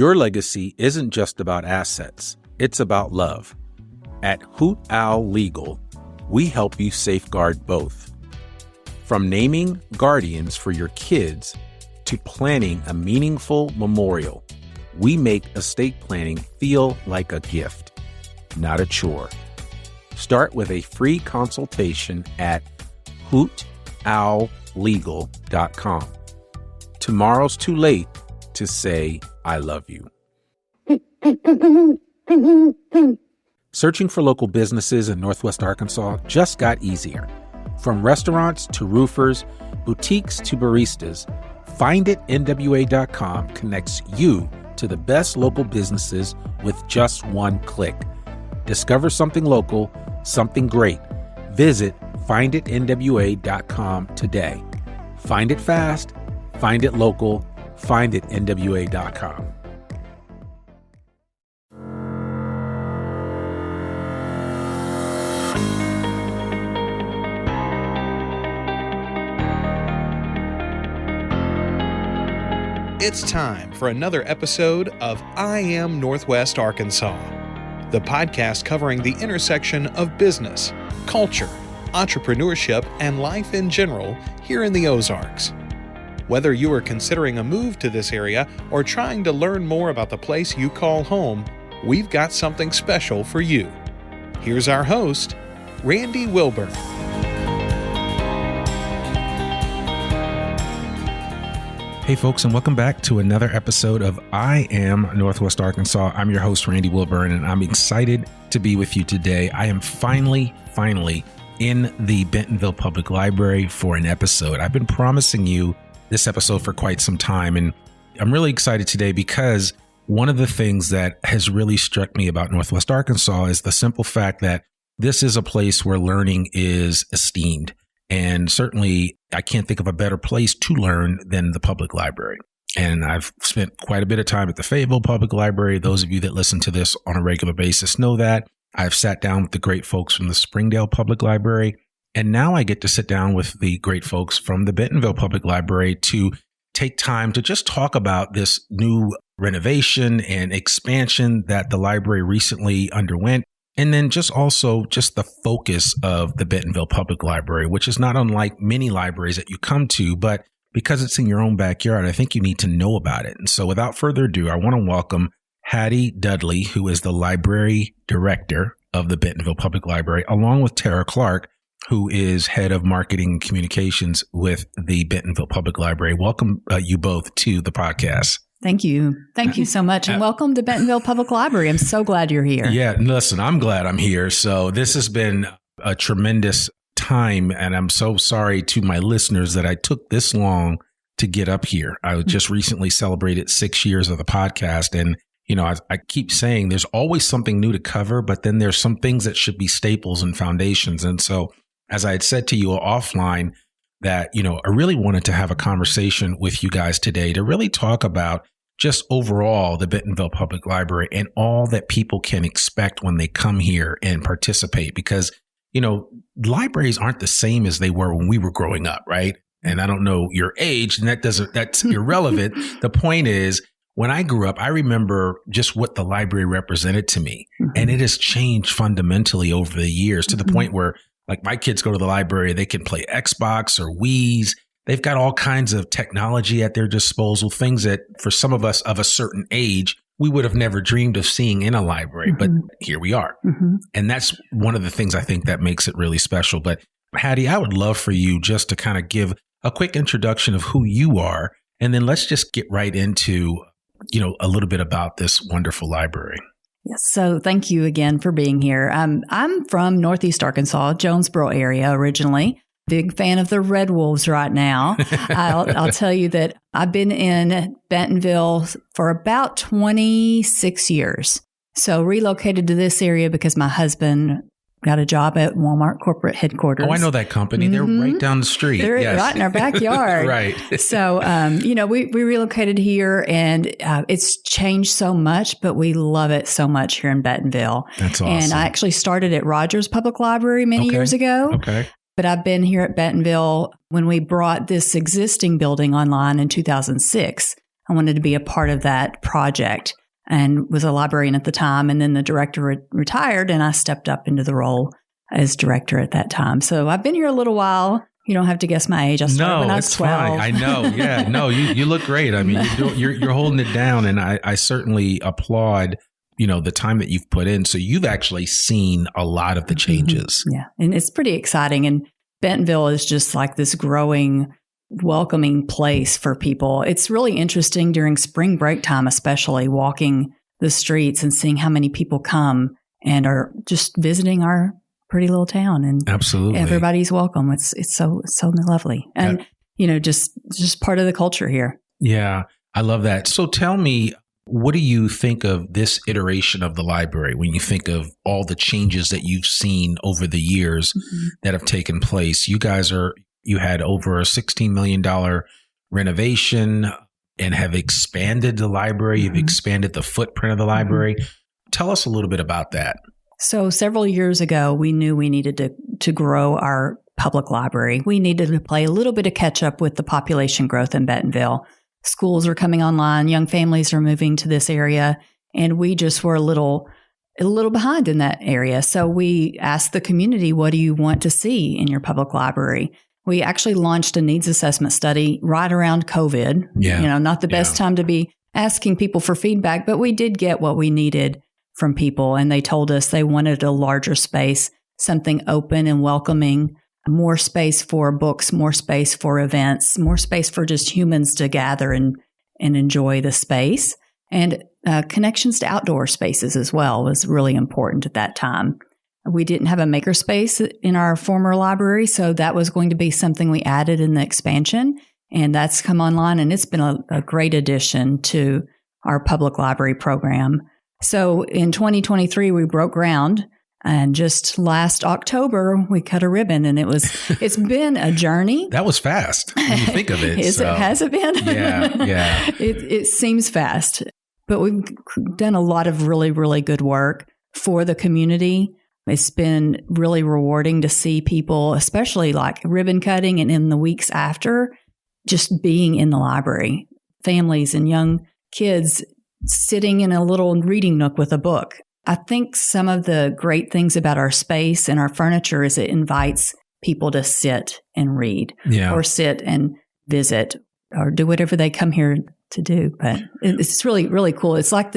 Your legacy isn't just about assets, it's about love. At Hoot Owl Legal, we help you safeguard both. From naming guardians for your kids to planning a meaningful memorial, we make estate planning feel like a gift, not a chore. Start with a free consultation at hootowllegal.com. Tomorrow's too late to say, I love you. Searching for local businesses in Northwest Arkansas just got easier. From restaurants to roofers, boutiques to baristas, FindItNWA.com connects you to the best local businesses with just one click. Discover something local, something great. Visit FindItNWA.com today. Find it fast, find it local, FindItNWA.com. It's time for another episode of I Am Northwest Arkansas, the podcast covering the intersection of business, culture, entrepreneurship, and life in general here in the Ozarks. Whether you are considering a move to this area or trying to learn more about the place you call home, we've got something special for you. Here's our host, Randy Wilburn. Hey folks, and welcome back to another episode of I Am Northwest Arkansas. I'm your host, Randy Wilburn, and I'm excited to be with you today. I am finally in the Bentonville Public Library for an episode. I've been promising you this episode for quite some time, and I'm really excited today because one of the things that has really struck me about Northwest Arkansas is the simple fact that this is a place where learning is esteemed. And certainly, I can't think of a better place to learn than the public library. And I've spent quite a bit of time at the Fayetteville Public Library. Those of you that listen to this on a regular basis know that. I've sat down with the great folks from the Springdale Public Library. And now I get to sit down with the great folks from the Bentonville Public Library to take time to just talk about this new renovation and expansion that the library recently underwent. And then just the focus of the Bentonville Public Library, which is not unlike many libraries that you come to, but because it's in your own backyard, I think you need to know about it. And so without further ado, I want to welcome Hadi Dudley, who is the library director of the Bentonville Public Library, along with Tara Clark, who is head of marketing and communications with the Bentonville Public Library. Welcome you both to the podcast. Thank you. Thank you so much. And welcome to Bentonville Public Library. I'm so glad you're here. Yeah, listen, I'm glad I'm here. So this has been a tremendous time, and I'm so sorry to my listeners that I took this long to get up here. I just recently celebrated 6 years of the podcast, and I keep saying there's always something new to cover, but then there's some things that should be staples and foundations. And so, as I had said to you offline, that, I really wanted to have a conversation with you guys today to really talk about just overall the Bentonville Public Library and all that people can expect when they come here and participate. Because, libraries aren't the same as they were when we were growing up, right? And I don't know your age, and that's irrelevant. The point is, when I grew up, I remember just what the library represented to me. Mm-hmm. And it has changed fundamentally over the years to the point where, like, my kids go to the library, they can play Xbox or Wii's. They've got all kinds of technology at their disposal, things that for some of us of a certain age, we would have never dreamed of seeing in a library. But here we are. And that's one of the things I think that makes it really special. But Hadi, I would love for you just to kind of give a quick introduction of who you are. And then let's just get right into, a little bit about this wonderful library. Yes. So thank you again for being here. I'm from Northeast Arkansas, Jonesboro area originally. Big fan of the Red Wolves right now. I'll tell you that I've been in Bentonville for about 26 years. So relocated to this area because my husband got a job at Walmart corporate headquarters. Oh, I know that company. They're right down the street. They're right in our backyard. Right. So, we relocated here, and it's changed so much, but we love it so much here in Bentonville. That's awesome. And I actually started at Rogers Public Library many years ago. Okay. But I've been here at Bentonville when we brought this existing building online in 2006. I wanted to be a part of that project and was a librarian at the time. And then the director retired and I stepped up into the role as director at that time. So I've been here a little while. You don't have to guess my age. I started when I was 12. Fine. I know. Yeah. No, you look great. I mean, you're holding it down, and I certainly applaud, the time that you've put in. So you've actually seen a lot of the changes. Yeah. And it's pretty exciting. And Bentonville is just like this growing, welcoming place for people. It's really interesting during spring break time, especially walking the streets and seeing how many people come and are just visiting our pretty little town, and absolutely everybody's welcome. It's so lovely, and just part of the culture here. Yeah, I love that. So tell me, what do you think of this iteration of the library when you think of all the changes that you've seen over the years that have taken place? You had over a $16 million renovation and have expanded the library. You've expanded the footprint of the library. Tell us a little bit about that. So several years ago, we knew we needed to grow our public library. We needed to play a little bit of catch up with the population growth in Bentonville. Schools are coming online, young families are moving to this area, and we just were a little behind in that area. So we asked the community, what do you want to see in your public library? We actually launched a needs assessment study right around COVID. Yeah. Not the best time to be asking people for feedback, but we did get what we needed from people. And they told us they wanted a larger space, something open and welcoming, more space for books, more space for events, more space for just humans to gather and enjoy the space. And connections to outdoor spaces as well was really important at that time. We didn't have a makerspace in our former library, so that was going to be something we added in the expansion. And that's come online, and it's been a great addition to our public library program. So in 2023, we broke ground, and just last October, we cut a ribbon, and it's been a journey. That was fast when you think of it. Has it been? Yeah. It seems fast, but we've done a lot of really, really good work for the community. It's been really rewarding to see people, especially like ribbon cutting and in the weeks after, just being in the library, families and young kids sitting in a little reading nook with a book. I think some of the great things about our space and our furniture is it invites people to sit and read or sit and visit or do whatever they come here to do. But it's really, really cool. It's like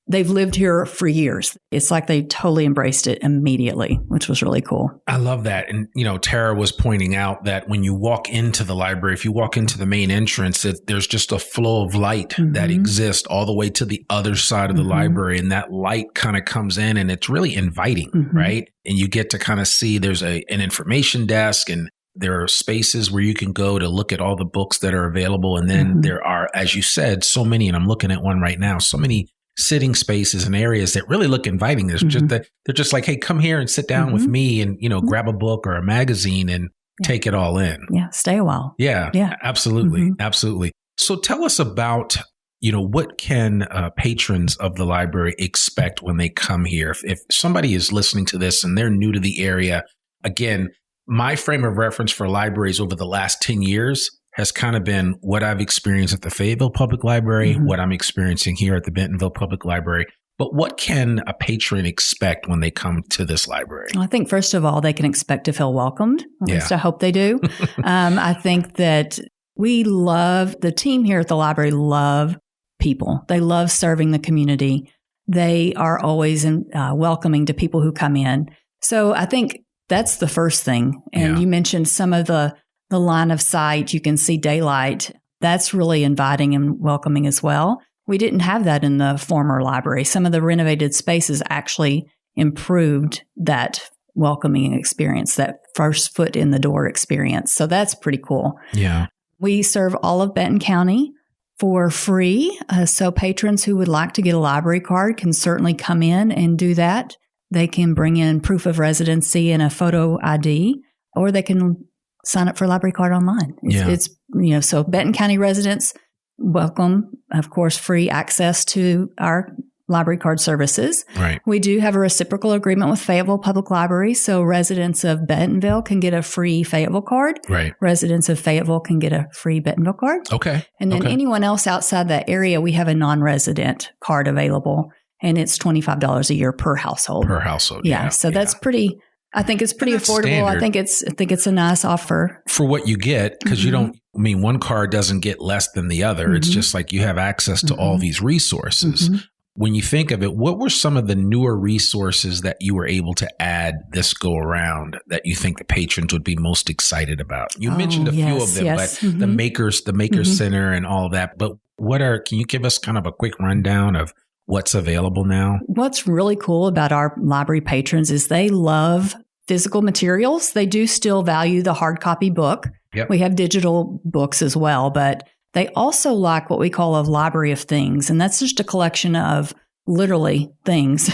they've lived here for years. It's like they totally embraced it immediately, which was really cool. I love that. And, Tara was pointing out that when you walk into the library, if you walk into the main entrance, there's just a flow of light that exists all the way to the other side of the library. And that light kind of comes in and it's really inviting, right? And you get to kind of see there's an information desk, and there are spaces where you can go to look at all the books that are available. And then there are, as you said, so many, and I'm looking at one right now, so many sitting spaces and areas that really look inviting. There's just they're just like, hey, come here and sit down with me and, grab a book or a magazine and take it all in. Yeah. Stay a while. Yeah. Absolutely. Absolutely. So tell us about, what can patrons of the library expect when they come here? If somebody is listening to this and they're new to the area, again, my frame of reference for libraries over the last 10 years has kind of been what I've experienced at the Fayetteville Public Library, what I'm experiencing here at the Bentonville Public Library. But what can a patron expect when they come to this library? Well, I think, first of all, they can expect to feel welcomed. At least I hope they do. I think that the team here at the library love people. They love serving the community. They are always welcoming to people who come in. So I think that's the first thing. And you mentioned some of the line of sight, you can see daylight. That's really inviting and welcoming as well. We didn't have that in the former library. Some of the renovated spaces actually improved that welcoming experience, that first foot in the door experience. So that's pretty cool. Yeah. We serve all of Benton County for free. So patrons who would like to get a library card can certainly come in and do that. They can bring in proof of residency and a photo ID, or they can sign up for a library card online. So Benton County residents welcome, of course, free access to our library card services. Right. We do have a reciprocal agreement with Fayetteville Public Library. So residents of Bentonville can get a free Fayetteville card. Right. Residents of Fayetteville can get a free Bentonville card. Okay. And then Okay. anyone else outside that area, we have a non-resident card available, and it's $25 a year per household. Per household. Yeah. So that's pretty, I think it's pretty that's affordable. standard. I think it's a nice offer. For what you get, because you don't, I mean, one card doesn't get less than the other. It's just like you have access to all these resources. When you think of it, what were some of the newer resources that you were able to add this go around that you think the patrons would be most excited about? You mentioned a few of them, but the Makers Center and all that. But can you give us kind of a quick rundown of what's available now? What's really cool about our library patrons is they love physical materials. They do still value the hard copy book. Yep. We have digital books as well, but they also like what we call a library of things. And that's just a collection of literally things,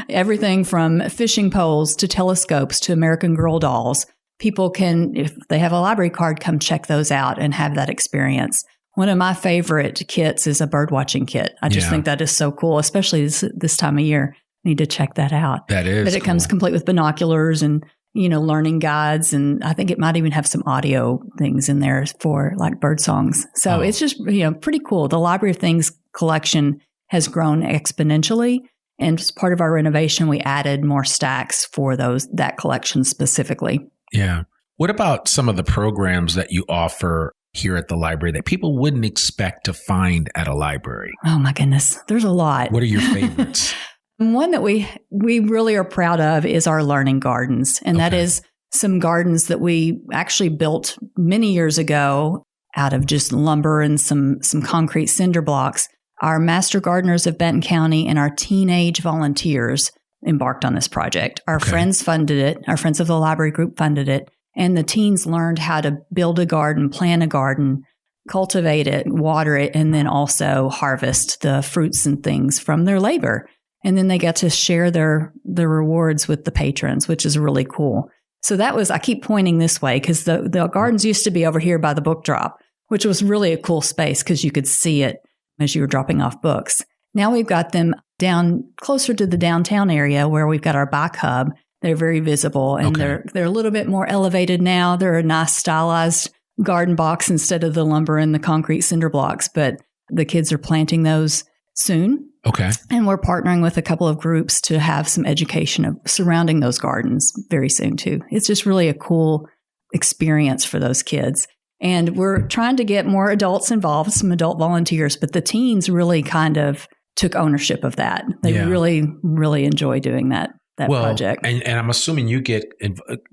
everything from fishing poles to telescopes to American Girl dolls. People can, if they have a library card, come check those out and have that experience. One of my favorite kits is a bird watching kit. I just think that is so cool, especially this time of year. Need to check that out. That is. But it comes complete with binoculars and, learning guides. And I think it might even have some audio things in there for like bird songs. So it's just, pretty cool. The Library of Things collection has grown exponentially. And as part of our renovation, we added more stacks for that collection specifically. Yeah. What about some of the programs that you offer here at the library that people wouldn't expect to find at a library? Oh my goodness. There's a lot. What are your favorites? One that we really are proud of is our learning gardens. And that is some gardens that we actually built many years ago out of just lumber and some concrete cinder blocks. Our master gardeners of Benton County and our teenage volunteers embarked on this project. Our friends funded it. Our Friends of the Library group funded it. And the teens learned how to build a garden, plant a garden, cultivate it, water it, and then also harvest the fruits and things from their labor. And then they got to share their rewards with the patrons, which is really cool. So I keep pointing this way because the gardens used to be over here by the book drop, which was really a cool space because you could see it as you were dropping off books. Now we've got them down closer to the downtown area where we've got our bike hub. They're very visible and they're a little bit more elevated now. They're a nice stylized garden box instead of the lumber and the concrete cinder blocks, but the kids are planting those soon. Okay. And we're partnering with a couple of groups to have some education surrounding those gardens very soon too. It's just really a cool experience for those kids. And we're trying to get more adults involved, some adult volunteers, but the teens really kind of took ownership of that. They really, really enjoy doing that project. And I'm assuming you get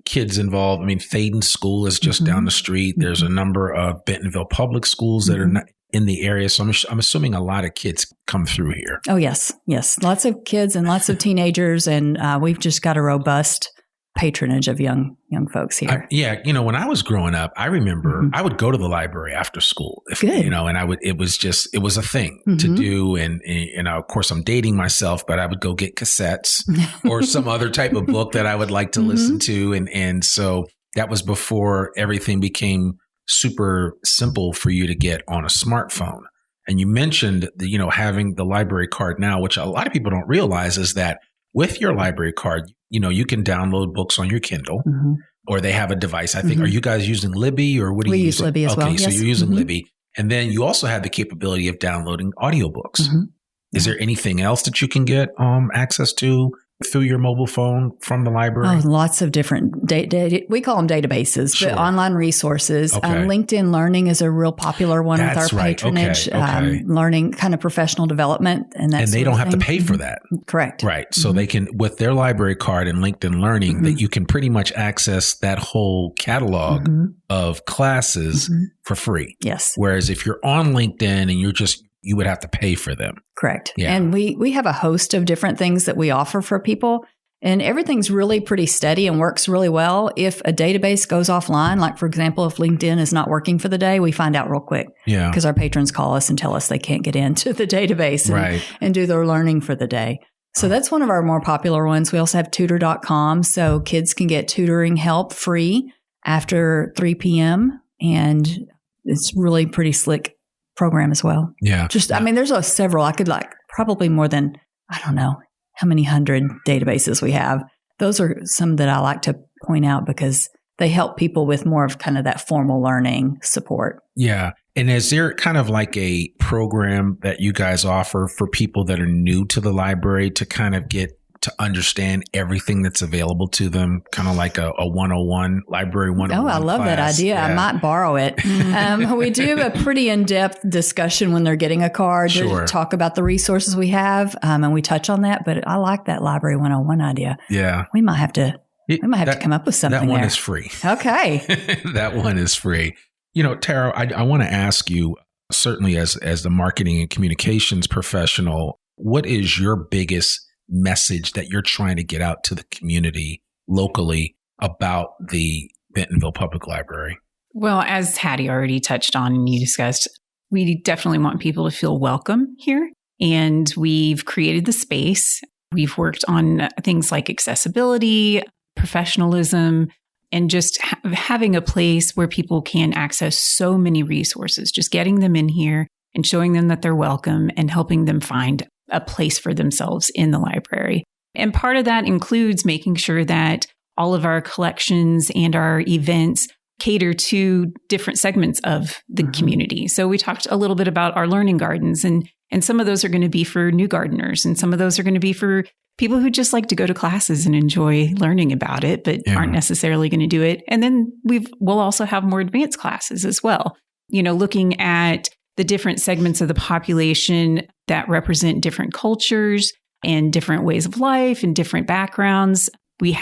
kids involved. I mean, Thaden School is just down the street. There's a number of Bentonville Public Schools that are not in the area. So I'm assuming a lot of kids come through here. Oh, yes. Yes. Lots of kids and lots of teenagers. And we've just got a robust patronage of young folks here. When I was growing up, I remember I would go to the library after school. And it was a thing to do. And of course, I'm dating myself, but I would go get cassettes or some other type of book that I would like to listen to. And so that was before everything became super simple for you to get on a smartphone. And you mentioned, having the library card now, which a lot of people don't realize is that with your library card, you can download books on your Kindle or they have a device. I think, are you guys using Libby or what do you use? We use Libby as well. Okay, so you're using Libby. And then you also have the capability of downloading audiobooks. Is there anything else that you can get access to through your mobile phone from the library? Oh, lots of different we call them databases, but online resources. LinkedIn Learning is a real popular one with our patronage. Learning kind of professional development. And they don't have to pay for that. Correct. Right. So they can, with their library card and LinkedIn Learning, that you can pretty much access that whole catalog of classes for free. Yes. Whereas if you're on LinkedIn and you would have to pay for them. Correct. Yeah. And we have a host of different things that we offer for people. And everything's really pretty steady and works really well. If a database goes offline, like for example, if LinkedIn is not working for the day, we find out real quick. Yeah. Because our patrons call us and tell us they can't get into the database and do their learning for the day. So that's one of our more popular ones. We also have tutor.com. So kids can get tutoring help free after 3 p.m. And it's really pretty slick program as well. Yeah. I mean, there's several. I could probably more than I don't know how many hundred databases we have. Those are some that I like to point out because they help people with more of kind of that formal learning support. Yeah. And is there kind of like a program that you guys offer for people that are new to the library to kind of get to understand everything that's available to them, kind of like a 101 library 101 Oh, I love class. that idea. Yeah. I might borrow it. We do a pretty in-depth discussion when they're getting a card to talk about the resources we have. And we touch on that, but I like that library 101 idea. Yeah. We might have to come up with something. That one there. is free. Okay. That one is free. Tara, I want to ask you, certainly as the marketing and communications professional, what is your biggest message that you're trying to get out to the community locally about the Bentonville Public Library? Well, as Hadi already touched on and you discussed, we definitely want people to feel welcome here. And we've created the space. We've worked on things like accessibility, professionalism, and just having a place where people can access so many resources, just getting them in here and showing them that they're welcome and helping them find a place for themselves in the library. And part of that includes making sure that all of our collections and our events cater to different segments of the community. So we talked a little bit about our learning gardens, and some of those are going to be for new gardeners, and some of those are going to be for people who just like to go to classes and enjoy learning about it, but aren't necessarily going to do it. And then we'll also have more advanced classes as well. Looking at the different segments of the population that represent different cultures and different ways of life and different backgrounds. We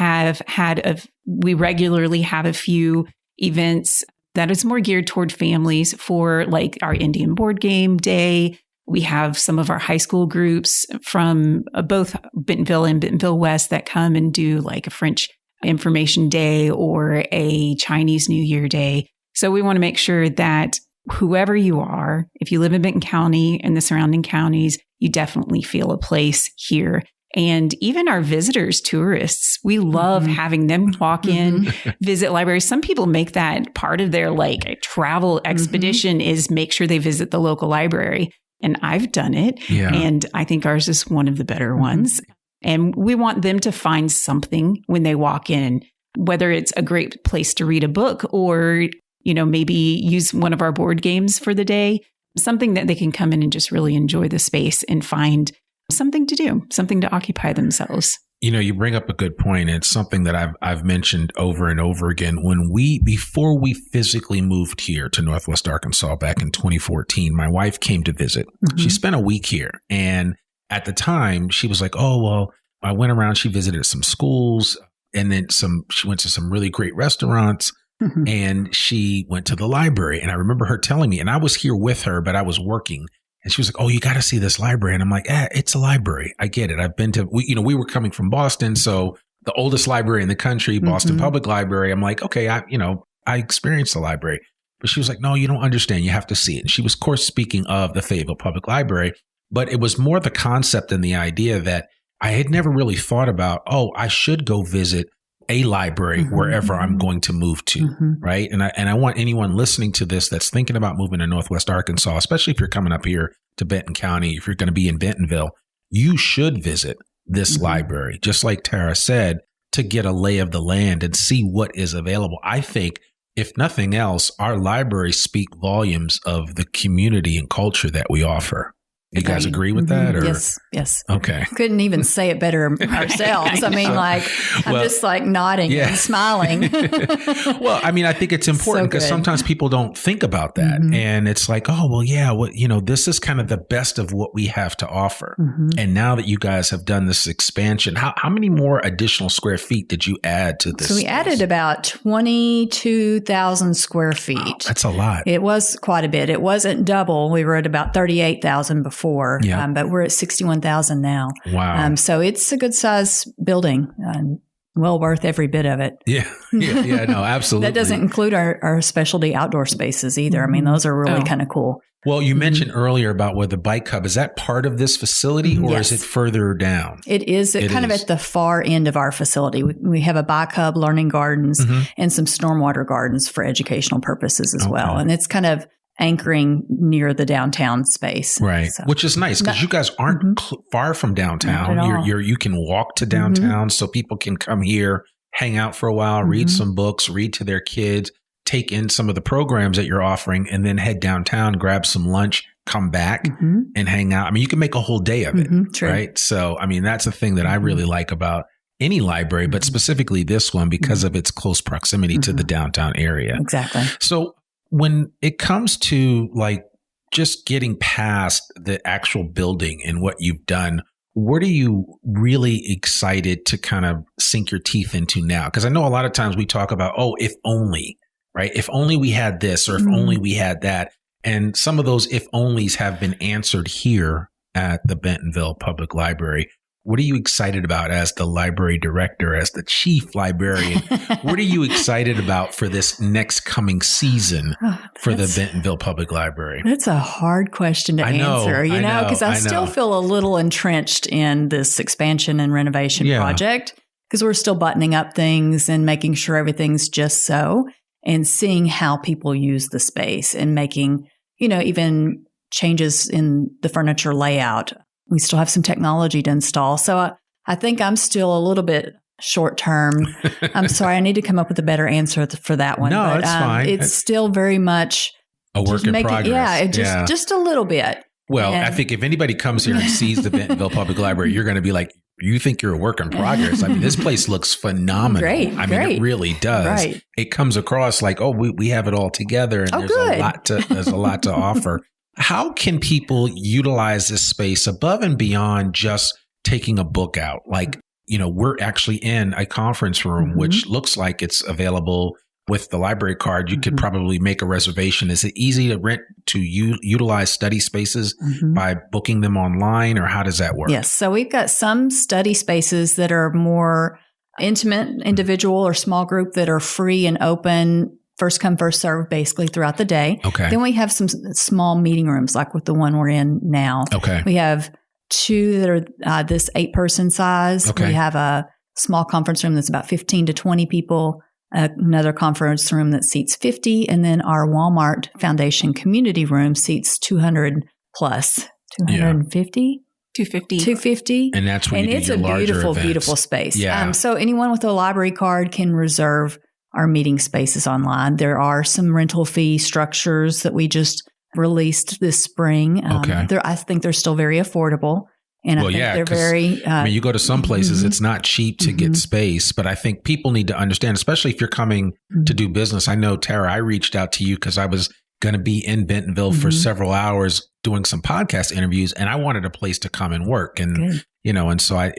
regularly have a few events that is more geared toward families for like our Indian board game day. We have some of our high school groups from both Bentonville and Bentonville West that come and do like a French information day or a Chinese New Year day. So we want to make sure that whoever you are, if you live in Benton County and the surrounding counties, you definitely feel a place here. And even our visitors, tourists, we love having them walk in, visit libraries. Some people make that part of their like travel expedition is make sure they visit the local library. And I've done it. Yeah. And I think ours is one of the better ones. And we want them to find something when they walk in, whether it's a great place to read a book or maybe use one of our board games for the day, something that they can come in and just really enjoy the space and find something to do, something to occupy themselves. You bring up a good point. It's something that I've mentioned over and over again. Before we physically moved here to Northwest Arkansas back in 2014, my wife came to visit. She spent a week here. And at the time she was like, oh, well, I went around, she visited some schools and then she went to some really great restaurants. And she went to the library. And I remember her telling me, and I was here with her, but I was working. And she was like, oh, you got to see this library. And I'm like, it's a library. I get it. I've been to, we were coming from Boston. So the oldest library in the country, Boston Public Library. I'm like, okay, I experienced the library. But she was like, no, you don't understand. You have to see it. And she was, of course, speaking of the Fayetteville Public Library. But it was more the concept and the idea that I had never really thought about, I should go visit a library wherever I'm going to move to, right? And I want anyone listening to this that's thinking about moving to Northwest Arkansas, especially if you're coming up here to Benton County, if you're going to be in Bentonville, you should visit this library, just like Tara said, to get a lay of the land and see what is available. I think, if nothing else, our libraries speak volumes of the community and culture that we offer. You guys agree with that? Or? Yes. Okay. Couldn't even say it better ourselves. I'm just like nodding and smiling. Well, I think it's important because sometimes people don't think about that. And it's like, oh, well, yeah, this is kind of the best of what we have to offer. And now that you guys have done this expansion, how many more additional square feet did you add to this? So we added about 22,000 square feet. Wow, that's a lot. It was quite a bit. It wasn't double. We were at about 38,000 before. But we're at 61,000 now. Wow. So it's a good size building and well worth every bit of it. Yeah, no, absolutely. That doesn't include our specialty outdoor spaces either. Those are really kind of cool. Well, you mentioned earlier about where the bike hub, is that part of this facility or is it further down? It is kind of at the far end of our facility. We have a bike hub, learning gardens, and some stormwater gardens for educational purposes as well. And it's kind of anchoring near the downtown space. Right. So, which is nice because you guys aren't far from downtown. You can walk to downtown so people can come here, hang out for a while, read some books, read to their kids, take in some of the programs that you're offering, and then head downtown, grab some lunch, come back and hang out. I mean, you can make a whole day of it, right? So, I mean, that's the thing that I really like about any library, but specifically this one because of its close proximity to the downtown area. Exactly. So when it comes to like just getting past the actual building and what you've done, what are you really excited to kind of sink your teeth into now? Because I know a lot of times we talk about, oh, if only, right? If only we had this or if only we had that. And some of those if onlys have been answered here at the Bentonville Public Library. What are you excited about as the library director, as the chief librarian? What are you excited about for this next coming season for the Bentonville Public Library? That's a hard question to answer, because I still feel a little entrenched in this expansion and renovation project because we're still buttoning up things and making sure everything's just so, and seeing how people use the space and making, even changes in the furniture layout. We still have some technology to install. So I think I'm still a little bit short term. I'm sorry. I need to come up with a better answer for that one. No, it's fine. It's still very much a work in progress. Just a little bit. Well, I think if anybody comes here and sees the Bentonville Public Library, you're going to be like, you think you're a work in progress. I mean, this place looks phenomenal. Great. It really does. Right. It comes across like, oh, we have it all together and there's a lot to offer. How can people utilize this space above and beyond just taking a book out? Like, we're actually in a conference room, which looks like it's available with the library card. You could probably make a reservation. Is it easy to utilize study spaces by booking them online, or how does that work? Yes. So we've got some study spaces that are more intimate, individual or small group that are free and open. First come, first serve, basically throughout the day. Okay. Then we have some small meeting rooms, like with the one we're in now. Okay. We have 2 that are this 8-person size. Okay. We have a small conference room that's about 15 to 20 people. Another conference room that seats 50, and then our Walmart Foundation community room seats 200 plus, 250. 250. And that's when you do your larger beautiful, events. beautiful space. Yeah. So anyone with a library card can reserve our meeting spaces online. There are some rental fee structures that we just released this spring. I think they're still very affordable. And I think they're very... you go to some places, it's not cheap to get space, but I think people need to understand, especially if you're coming to do business. I know, Tara, I reached out to you because I was going to be in Bentonville for several hours doing some podcast interviews, and I wanted a place to come and work. And, and so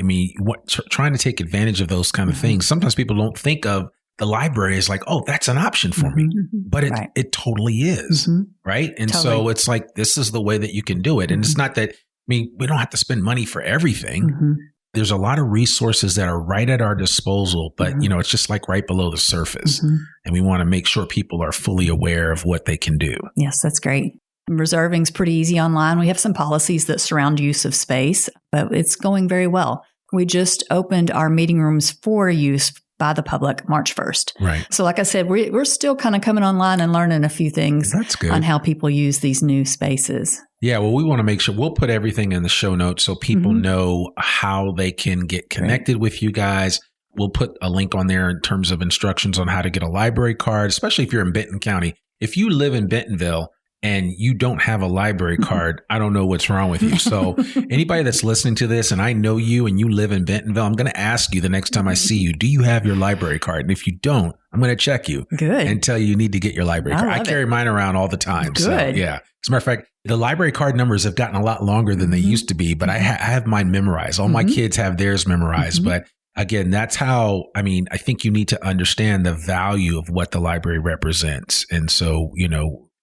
trying to take advantage of those kind of things. Sometimes people don't think of the library is like, oh, that's an option for me. But it totally is. Right. And so it's like, this is the way that you can do it. And it's not that, we don't have to spend money for everything. There's a lot of resources that are right at our disposal, but it's just like right below the surface. And we want to make sure people are fully aware of what they can do. Yes, that's great. Reserving's pretty easy online. We have some policies that surround use of space, but it's going very well. We just opened our meeting rooms for use by the public March 1st. Right. So like I said, we're still kind of coming online and learning a few things on how people use these new spaces. Yeah, well, we want to make sure we'll put everything in the show notes so people know how they can get connected with you guys. We'll put a link on there in terms of instructions on how to get a library card, especially if you're in Benton County. If you live in Bentonville and you don't have a library card, I don't know what's wrong with you. So anybody that's listening to this and I know you and you live in Bentonville, I'm going to ask you the next time I see you, do you have your library card? And if you don't, I'm going to check you and tell you need to get your library card. I carry mine around all the time. Good. So yeah. As a matter of fact, the library card numbers have gotten a lot longer than they used to be, but I have mine memorized. All my kids have theirs memorized. But again, that's how, I think you need to understand the value of what the library represents. And so,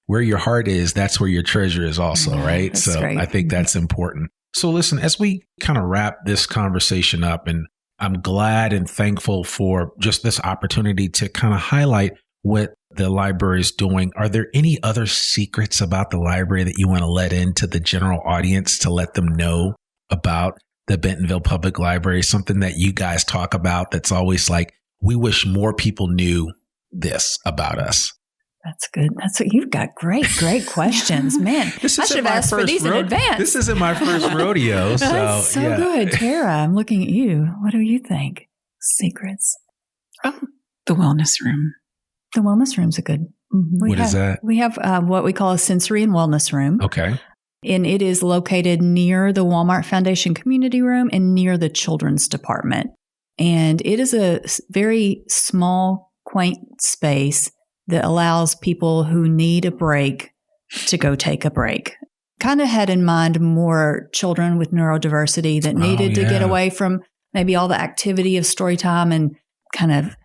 where your heart is, that's where your treasure is also, right? So great. I think that's important. So listen, as we kind of wrap this conversation up, and I'm glad and thankful for just this opportunity to kind of highlight what the library is doing. Are there any other secrets about the library that you want to let into the general audience to let them know about the Bentonville Public Library? Something that you guys talk about that's always like, we wish more people knew this about us. That's good. You've got great questions, man. I should have asked for these in advance. This isn't my first rodeo, so that's so good, Tara. I'm looking at you. What do you think? Secrets. Oh, the wellness room. The wellness room's a good. What is that? We have what we call a sensory and wellness room. Okay. And it is located near the Walmart Foundation Community Room and near the Children's Department. And it is a very small, quaint space that allows people who need a break to go take a break. Kind of had in mind more children with neurodiversity that needed to get away from maybe all the activity of story time and kind of,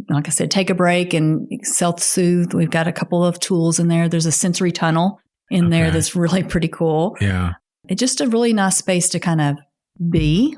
like I said, take a break and self-soothe. We've got a couple of tools in there. There's a sensory tunnel in there that's really pretty cool. Yeah. It's just a really nice space to kind of be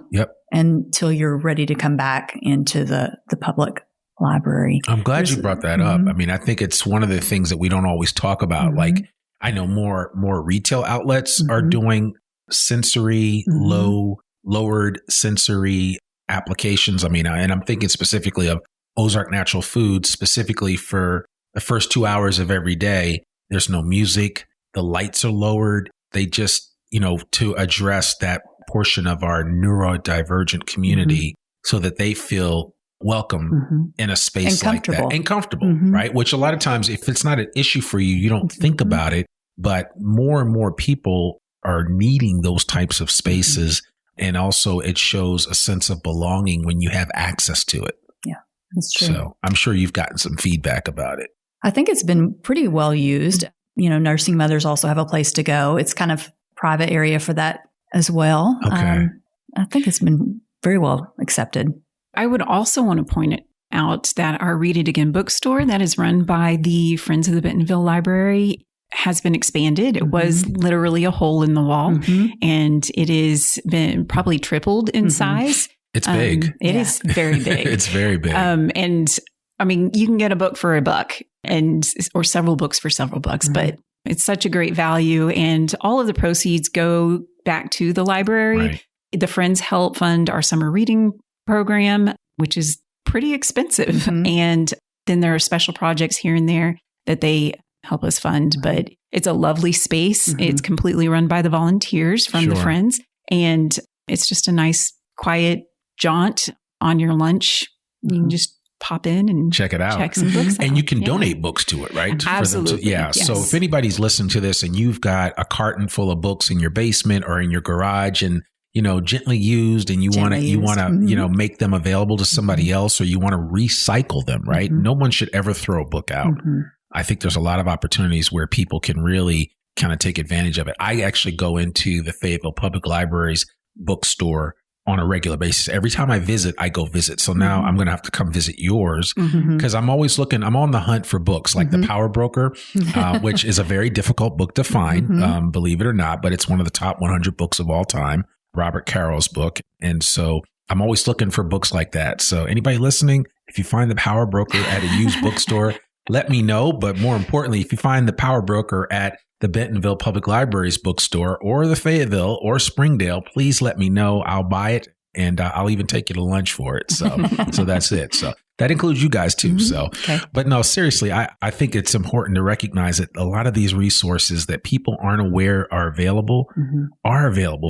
until you're ready to come back into the public library. I'm glad you brought that up. I mean, I think it's one of the things that we don't always talk about. Like, I know more retail outlets are doing sensory, lowered sensory applications. I mean, and I'm thinking specifically of Ozark Natural Foods, specifically for the first 2 hours of every day. There's no music. The lights are lowered. They just, to address that portion of our neurodivergent community so that they feel welcome in a space like that and comfortable, right? Which a lot of times, if it's not an issue for you, you don't think about it, but more and more people are needing those types of spaces. And also it shows a sense of belonging when you have access to it. Yeah, that's true. So I'm sure you've gotten some feedback about it. I think it's been pretty well used. Nursing mothers also have a place to go. It's kind of private area for that as well. Okay. I think it's been very well accepted. I would also want to point out that our Read It Again bookstore that is run by the Friends of the Bentonville Library has been expanded. It was literally a hole in the wall, and it has been probably tripled in size. It's big. It is very big. It's very big. And I mean, you can get a book for $1 or several books for several bucks, but it's such a great value. And all of the proceeds go back to the library. Right. The Friends help fund our summer reading program, which is pretty expensive. And then there are special projects here and there that they help us fund, but it's a lovely space. It's completely run by the volunteers from the Friends. And it's just a nice, quiet jaunt on your lunch. You can just pop in and check it out. Check some books out. And you can donate books to it, right? Absolutely. Yes. So if anybody's listening to this and you've got a carton full of books in your basement or in your garage and gently used, and you want to, make them available to somebody else, or you want to recycle them, right? No one should ever throw a book out. I think there's a lot of opportunities where people can really kind of take advantage of it. I actually go into the Fayetteville Public Library's bookstore on a regular basis. Every time I visit, I go visit. So now I'm going to have to come visit yours because I'm always looking, I'm on the hunt for books like The Power Broker, which is a very difficult book to find, believe it or not, but it's one of the top 100 books of all time. Robert Carroll's book. And so I'm always looking for books like that. So anybody listening, if you find The Power Broker at a used bookstore, let me know. But more importantly, if you find The Power Broker at the Bentonville Public Library's bookstore or the Fayetteville or Springdale, please let me know. I'll buy it and I'll even take you to lunch for it. So that's it. So that includes you guys too. So, but no, seriously, I think it's important to recognize that a lot of these resources that people aren't aware are available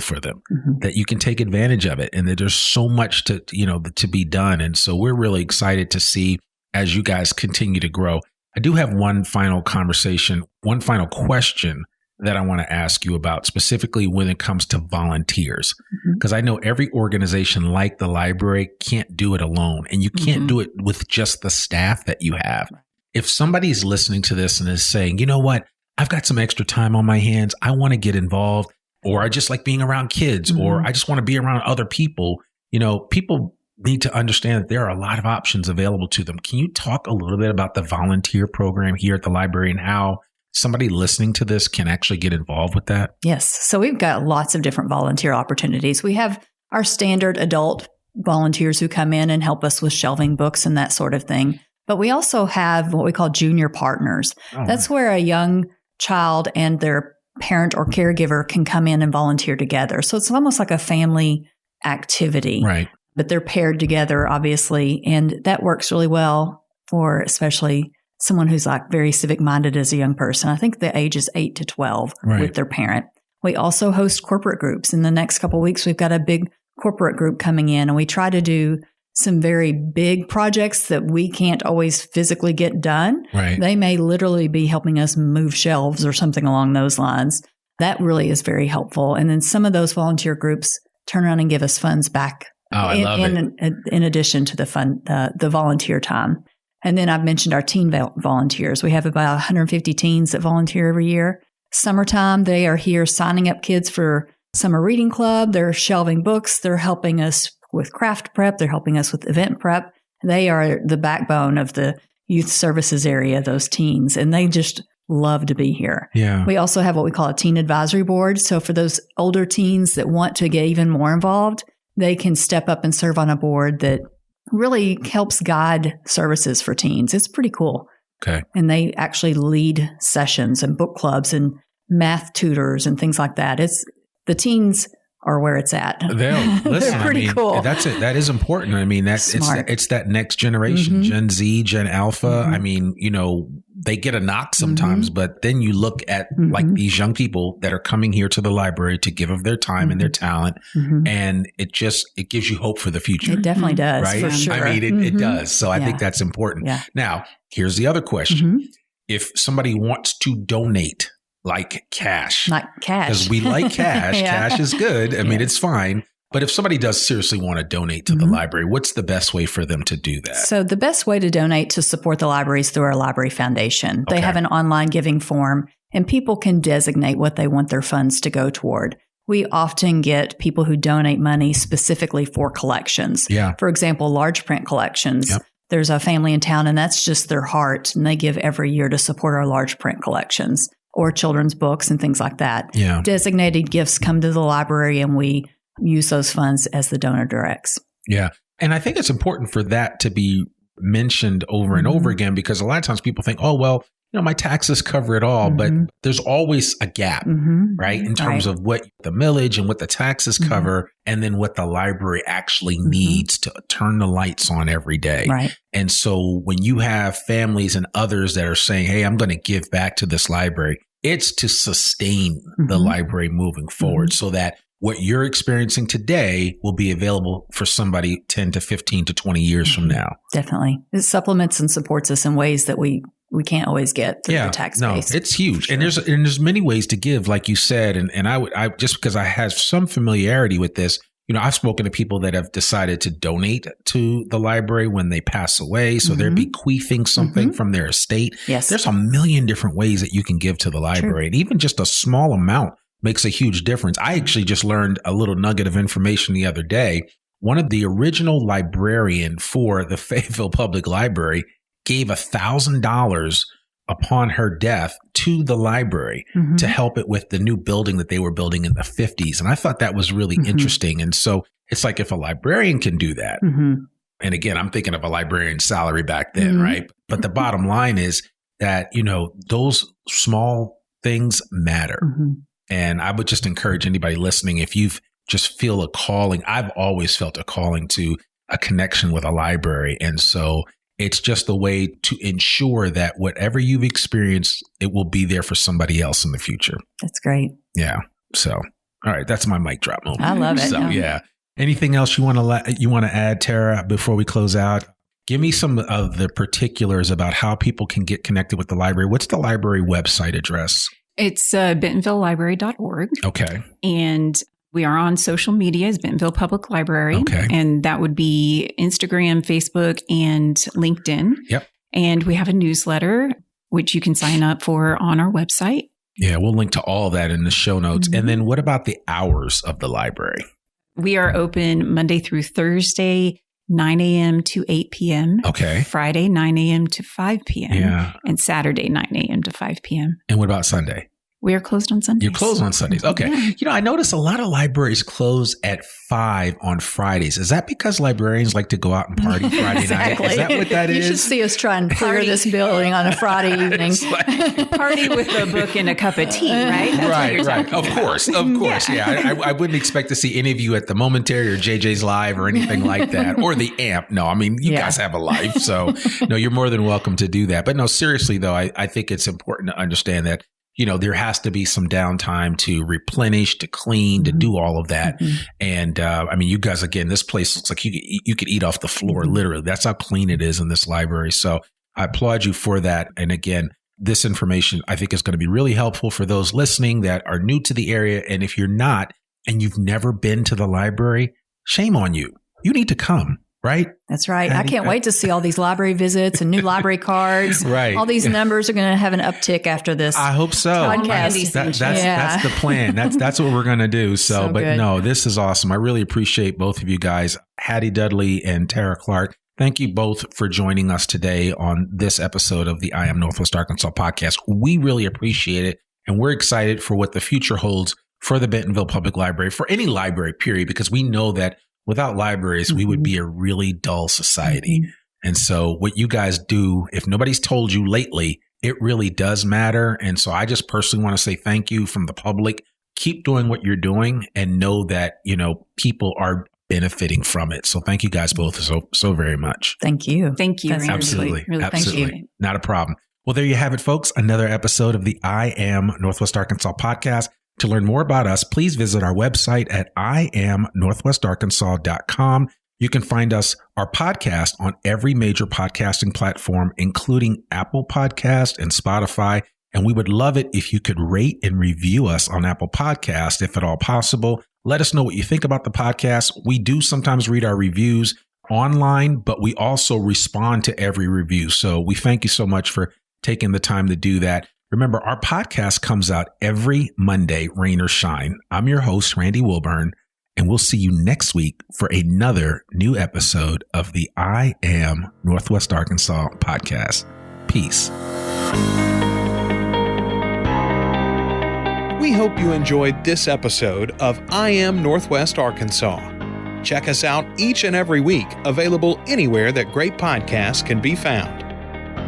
for them, that you can take advantage of it, and that there's so much to be done. And so we're really excited to see as you guys continue to grow. I do have one final question that I want to ask you about, specifically when it comes to volunteers, because I know every organization like the library can't do it alone, and you can't do it with just the staff that you have. If somebody's listening to this and is saying, you know what, I've got some extra time on my hands, I want to get involved, or I just like being around kids, or I just want to be around other people, people need to understand that there are a lot of options available to them. Can you talk a little bit about the volunteer program here at the library and how somebody listening to this can actually get involved with that? Yes. So we've got lots of different volunteer opportunities. We have our standard adult volunteers who come in and help us with shelving books and that sort of thing. But we also have what we call junior partners. That's where a young child and their parent or caregiver can come in and volunteer together. So it's almost like a family activity. Right. But they're paired together, obviously. And that works really well for especially someone who's like very civic minded as a young person. I think the age is 8 to 12 with their parent. We also host corporate groups. In the next couple of weeks, we've got a big corporate group coming in, and we try to do some very big projects that we can't always physically get done. Right. They may literally be helping us move shelves or something along those lines. That really is very helpful. And then some of those volunteer groups turn around and give us funds back. I love it. In addition to the volunteer time. And then I've mentioned our teen volunteers. We have about 150 teens that volunteer every year. Summertime, they are here signing up kids for summer reading club. They're shelving books. They're helping us with craft prep. They're helping us with event prep. They are the backbone of the youth services area, those teens, and they just love to be here. Yeah. We also have what we call a teen advisory board. So for those older teens that want to get even more involved, they can step up and serve on a board that really helps guide services for teens. It's pretty cool. Okay. And they actually lead sessions and book clubs and math tutors and things like that. The teens are where it's at. They're pretty cool. That's it. That is important. I mean, it's that next generation, Gen Z, Gen Alpha. I mean, they get a knock sometimes, but then you look at like these young people that are coming here to the library to give of their time and their talent. And it gives you hope for the future. It definitely does. Right? For sure. I mean, it does. So I think that's important. Yeah. Now, here's the other question. If somebody wants to donate, like cash. Not cash. Because we like cash. Cash is good. I mean, it's fine. But if somebody does seriously want to donate to the library, what's the best way for them to do that? So the best way to donate to support the library is through our library foundation. They have an online giving form, and people can designate what they want their funds to go toward. We often get people who donate money specifically for collections. Yeah. For example, large print collections. Yep. There's a family in town, and that's just their heart, and they give every year to support our large print collections. Or children's books and things like that. Yeah. Designated gifts come to the library, and we use those funds as the donor directs. Yeah. And I think it's important for that to be mentioned over and over again, because a lot of times people think, oh, well, my taxes cover it all. But there's always a gap, right? In terms of what the millage and what the taxes cover, and then what the library actually needs to turn the lights on every day. Right. And so when you have families and others that are saying, hey, I'm going to give back to this library, it's to sustain the library moving forward so that what you're experiencing today will be available for somebody 10 to 15 to 20 years from now. Definitely. It supplements and supports us in ways that we can't always get through the tax base. No, it's huge. Sure. And there's many ways to give, like you said. And I just because I have some familiarity with this, I've spoken to people that have decided to donate to the library when they pass away. So they're bequeathing something from their estate. Yes. There's a million different ways that you can give to the library. And even just a small amount makes a huge difference. I actually just learned a little nugget of information the other day. One of the original librarian for the Fayetteville Public Library gave $1,000 upon her death to the library to help it with the new building that they were building in the 50s. And I thought that was really interesting. And so it's like, if a librarian can do that, and again, I'm thinking of a librarian's salary back then, right? But the bottom line is that, those small things matter. And I would just encourage anybody listening, if you've just feel a calling, I've always felt a calling to a connection with a library. And so it's just a way to ensure that whatever you've experienced, it will be there for somebody else in the future. That's great. Yeah. So, all right, that's my mic drop moment. I love it. So, yeah. Anything else you want to add, Tara, before we close out? Give me some of the particulars about how people can get connected with the library. What's the library website address? It's bentonvillelibrary.org. Okay. And we are on social media as Bentonville Public Library. Okay. And that would be Instagram, Facebook, and LinkedIn. Yep. And we have a newsletter, which you can sign up for on our website. Yeah, we'll link to all that in the show notes. And then what about the hours of the library? We are open Monday through Thursday, 9 a.m. to 8 p.m. Okay. Friday, 9 a.m. to 5 p.m. Yeah. And Saturday, 9 a.m. to 5 p.m. And what about Sunday? We are closed on Sundays. You're closed on Sundays. Okay. Yeah. I notice a lot of libraries close at 5 on Fridays. Is that because librarians like to go out and party Friday Exactly. night? Is that what that is? You should see us try and clear this building on a Friday evening. Party with a book and a cup of tea, right? That's what you're talking Of course. Yeah. I wouldn't expect to see any of you at the Momentary or JJ's Live or anything like that, or the AMP. No, I mean, you guys have a life. So, no, you're more than welcome to do that. But no, seriously, though, I think it's important to understand that there has to be some downtime to replenish, to clean, to do all of that. And you guys, again, this place looks like you could eat off the floor, literally. That's how clean it is in this library. So I applaud you for that. And again, this information I think is going to be really helpful for those listening that are new to the area. And if you're not, and you've never been to the library, shame on you. You need to come. Right? That's right. I can't wait to see all these library visits and new library cards. Right. All these numbers are going to have an uptick after this. I hope so. Podcast. That's the plan. That's what we're going to do. So but good. No, this is awesome. I really appreciate both of you guys, Hadi Dudley and Tara Clark. Thank you both for joining us today on this episode of the I Am Northwest Arkansas podcast. We really appreciate it. And we're excited for what the future holds for the Bentonville Public Library, for any library, period, because we know that without libraries, we would be a really dull society. And so what you guys do, if nobody's told you lately, it really does matter. And so I just personally want to say thank you from the public. Keep doing what you're doing and know that, people are benefiting from it. So thank you guys both so very much. Thank you. Thank you. Randy. Absolutely. Really Absolutely. Thank you. Not a problem. Well, there you have it, folks. Another episode of the I Am Northwest Arkansas podcast. To learn more about us, please visit our website at iamnorthwestarkansas.com. You can find our podcast on every major podcasting platform, including Apple Podcast and Spotify. And we would love it if you could rate and review us on Apple Podcast, if at all possible. Let us know what you think about the podcast. We do sometimes read our reviews online, but we also respond to every review. So we thank you so much for taking the time to do that. Remember, our podcast comes out every Monday, rain or shine. I'm your host, Randy Wilburn, and we'll see you next week for another new episode of the I Am Northwest Arkansas podcast. Peace. We hope you enjoyed this episode of I Am Northwest Arkansas. Check us out each and every week, available anywhere that great podcasts can be found.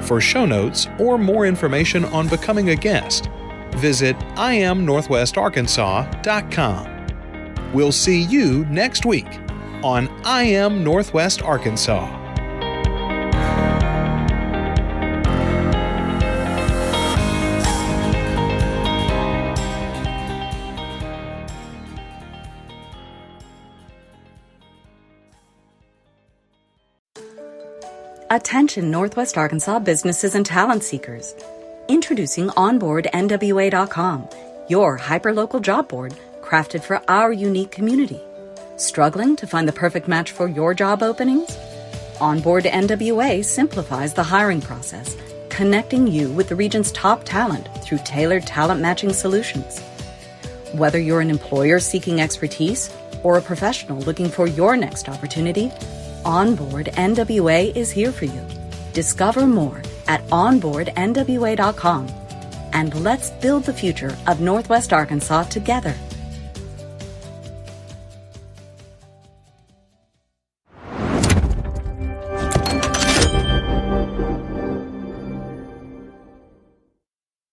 For show notes or more information on becoming a guest, visit iamnorthwestarkansas.com. We'll see you next week on I Am Northwest Arkansas. Attention Northwest Arkansas businesses and talent seekers. Introducing OnboardNWA.com, your hyperlocal job board crafted for our unique community. Struggling to find the perfect match for your job openings? Onboard NWA simplifies the hiring process, connecting you with the region's top talent through tailored talent matching solutions. Whether you're an employer seeking expertise or a professional looking for your next opportunity, Onboard NWA is here for you. Discover more at onboardnwa.com. And let's build the future of Northwest Arkansas together.